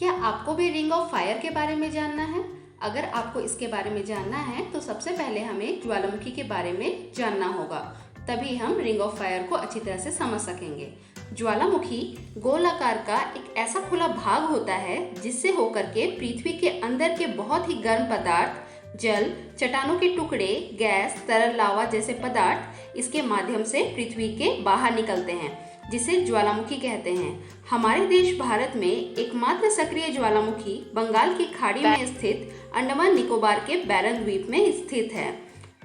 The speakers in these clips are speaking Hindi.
क्या आपको भी रिंग ऑफ फायर के बारे में जानना है? अगर आपको इसके बारे में जानना है तो सबसे पहले हमें ज्वालामुखी के बारे में जानना होगा, तभी हम रिंग ऑफ फायर को अच्छी तरह से समझ सकेंगे। ज्वालामुखी गोल आकार का एक ऐसा खुला भाग होता है जिससे होकर के पृथ्वी के अंदर के बहुत ही गर्म पदार्थ, जल, चट्टानों के टुकड़े, गैस, तरल लावा जैसे पदार्थ इसके माध्यम से पृथ्वी के बाहर निकलते हैं, जिसे ज्वालामुखी कहते हैं। हमारे देश भारत में एकमात्र सक्रिय ज्वालामुखी बंगाल की खाड़ी में स्थित अंडमान निकोबार के बैरन द्वीप में स्थित है।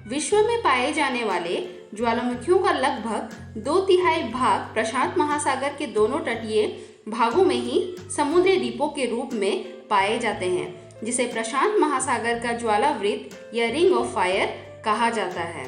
विश्व में पाए जाने वाले ज्वालामुखियों का लगभग 2/3 भाग प्रशांत महासागर के दोनों तटीय भागों में ही समुद्री द्वीपों के रूप में पाए जाते हैं, जिसे प्रशांत महासागर का ज्वालावृत्त या रिंग ऑफ फायर कहा जाता है।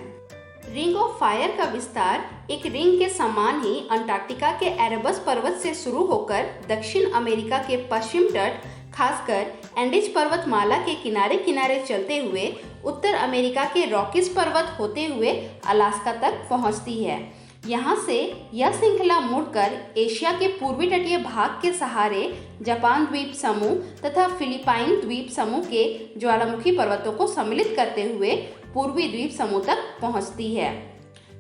रिंग ऑफ फायर का विस्तार एक रिंग के समान ही अंटार्कटिका के एरेबस पर्वत से शुरू होकर दक्षिण अमेरिका के पश्चिम तट, खासकर एंडीज पर्वतमाला के किनारे किनारे चलते हुए उत्तर अमेरिका के रॉकीज पर्वत होते हुए अलास्का तक पहुंचती है। यहाँ से यह श्रृंखला मुड़कर एशिया के पूर्वी तटीय भाग के सहारे जापान द्वीप समूह तथा फिलीपाइन द्वीप समूह के ज्वालामुखी पर्वतों को सम्मिलित करते हुए पूर्वी द्वीप समूह तक पहुँचती है।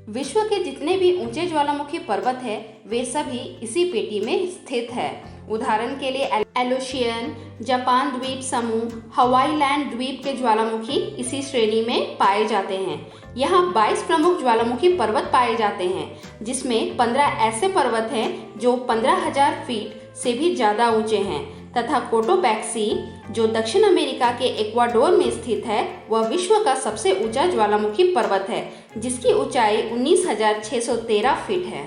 विश्व के जितने भी ऊंचे ज्वालामुखी पर्वत है वे सभी इसी पेटी में स्थित है। उदाहरण के लिए एलोशियन, जापान द्वीप समूह, हवाई लैंड द्वीप के ज्वालामुखी इसी श्रेणी में पाए जाते हैं। यहाँ 22 प्रमुख ज्वालामुखी पर्वत पाए जाते हैं, जिसमें 15 ऐसे पर्वत हैं जो 15,000 फीट से भी ज़्यादा ऊंचे हैं, तथा कोटोपैक्सी जो दक्षिण अमेरिका के इक्वाडोर में स्थित है वह विश्व का सबसे ऊंचा ज्वालामुखी पर्वत है, जिसकी ऊंचाई 19,613 फीट है।